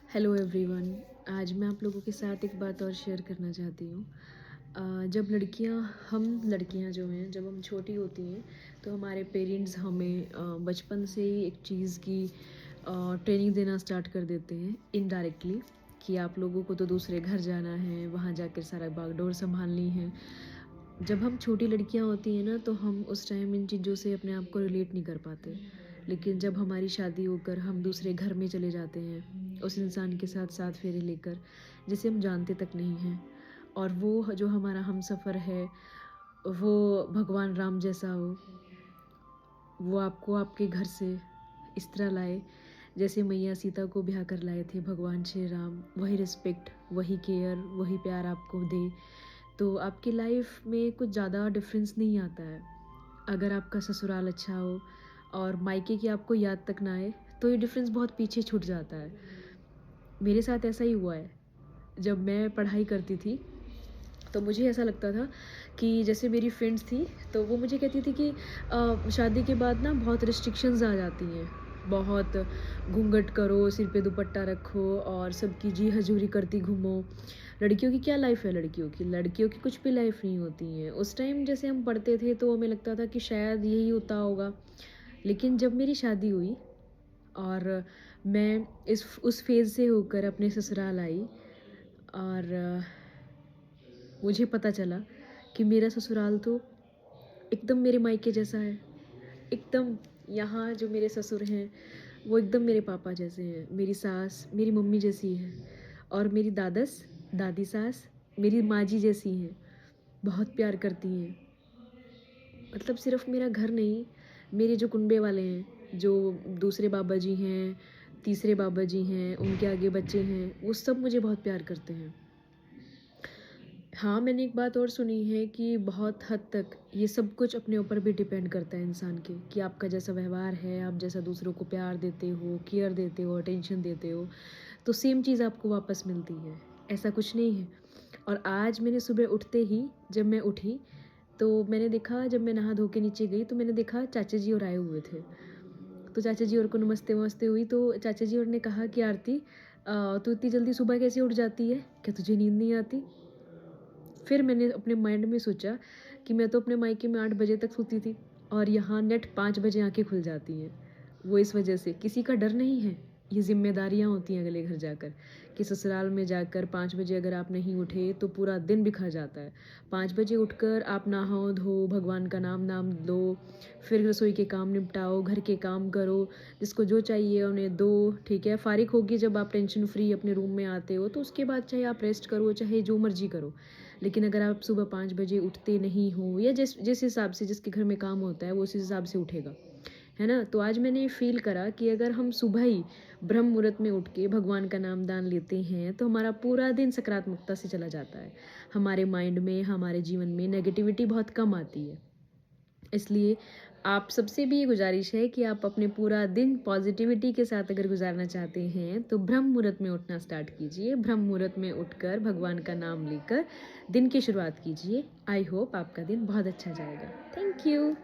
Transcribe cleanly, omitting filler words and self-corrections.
Hello everyone. आज मैं आप लोगों के साथ एक बात और शेयर करना चाहती हूँ। जब हम लड़कियाँ जो हैं, जब हम छोटी होती हैं तो हमारे पेरेंट्स हमें बचपन से ही एक चीज़ की ट्रेनिंग देना स्टार्ट कर देते हैं इनडायरेक्टली, कि आप लोगों को तो दूसरे घर जाना है, वहाँ जाकर सारा बागडोर संभालनी है। जब हम छोटी लड़कियां होती हैं ना, तो हम उस टाइम इन चीज़ों से अपने आप को रिलेट नहीं कर पाते। लेकिन जब हमारी शादी होकर हम दूसरे घर में चले जाते हैं उस इंसान के साथ साथ फेरे लेकर, जिसे हम जानते तक नहीं हैं, और वो जो हमारा हम सफ़र है वो भगवान राम जैसा हो, वो आपको आपके घर से इस तरह लाए जैसे मैया सीता को ब्याह कर लाए थे भगवान श्री राम। वही रिस्पेक्ट, वही केयर, वही प्यार आपको दे, तो आपकी लाइफ में कुछ ज़्यादा डिफरेंस नहीं आता है। अगर आपका ससुराल अच्छा हो और मायके की आपको याद तक ना आए, तो ये डिफरेंस बहुत पीछे छूट जाता है। मेरे साथ ऐसा ही हुआ है। जब मैं पढ़ाई करती थी तो मुझे ऐसा लगता था कि जैसे मेरी फ्रेंड्स थी, तो वो मुझे कहती थी कि शादी के बाद ना बहुत रिस्ट्रिक्शंस आ जाती हैं, बहुत घूंघट करो, सिर पे दुपट्टा रखो और सबकी जी हजूरी करती घूमो। लड़कियों की क्या लाइफ है, लड़कियों की कुछ भी लाइफ नहीं होती है। उस टाइम जैसे हम पढ़ते थे तो हमें लगता था कि शायद यही होता होगा। लेकिन जब मेरी शादी हुई और मैं इस उस फेज़ से होकर अपने ससुराल आई, और मुझे पता चला कि मेरा ससुराल तो एकदम मेरे मायके जैसा है। एकदम यहाँ जो मेरे ससुर हैं वो एकदम मेरे पापा जैसे हैं, मेरी सास मेरी मम्मी जैसी है, और मेरी दादी सास मेरी माँ जी जैसी हैं। बहुत प्यार करती हैं। मतलब सिर्फ मेरा घर नहीं, मेरे जो कुनबे वाले हैं, जो दूसरे बाबा जी हैं, तीसरे बाबा जी हैं, उनके आगे बच्चे हैं, वो सब मुझे बहुत प्यार करते हैं। हाँ, मैंने एक बात और सुनी है कि बहुत हद तक ये सब कुछ अपने ऊपर भी डिपेंड करता है इंसान के, कि आपका जैसा व्यवहार है, आप जैसा दूसरों को प्यार देते हो, केयर देते हो, अटेंशन देते हो, तो सेम चीज़ आपको वापस मिलती है। ऐसा कुछ नहीं है। और आज मैंने सुबह उठते ही, जब मैं उठी तो मैंने देखा, जब मैं नहा धो के नीचे गई तो मैंने देखा चाचा जी और आए हुए थे। तो चाचा जी और को नमस्ते वमस्ते हुई, तो चाचा जी और ने कहा कि आरती, तू इतनी जल्दी सुबह कैसे उठ जाती है, क्या तुझे नींद नहीं आती? फिर मैंने अपने माइंड में सोचा कि मैं तो अपने मायके में 8 बजे तक सोती थी और यहाँ नेट 5 बजे आँखें खुल जाती हैं। वो इस वजह से, किसी का डर नहीं है। ये ज़िम्मेदारियाँ होती हैं अगले घर जाकर, कि ससुराल में जाकर 5 बजे अगर आप नहीं उठे तो पूरा दिन बिखर जाता है। 5 बजे उठकर आप नहाओ धो, भगवान का नाम लो, फिर रसोई के काम निपटाओ, घर के काम करो, जिसको जो चाहिए उन्हें दो, ठीक है? फ़ारिग होके जब आप टेंशन फ्री अपने रूम में आते हो, तो उसके बाद चाहे आप रेस्ट करो, चाहे जो मर्ज़ी करो। लेकिन अगर आप सुबह 5 बजे उठते नहीं हो, या जिस जिस हिसाब से जिसके घर में काम होता है वो उस हिसाब से उठेगा, है ना? तो आज मैंने ये फ़ील करा कि अगर हम सुबह ही ब्रह्म मुहूर्त में उठ के भगवान का नाम दान लेते हैं तो हमारा पूरा दिन सकारात्मकता से चला जाता है। हमारे माइंड में, हमारे जीवन में नेगेटिविटी बहुत कम आती है। इसलिए आप सबसे भी ये गुजारिश है कि आप अपने पूरा दिन पॉजिटिविटी के साथ अगर गुजारना चाहते हैं तो ब्रह्म मुहूर्त में उठना स्टार्ट कीजिए। ब्रह्म मुहूर्त में उठकर भगवान का नाम लेकर दिन की शुरुआत कीजिए। आई होप आपका दिन बहुत अच्छा जाएगा। Thank you.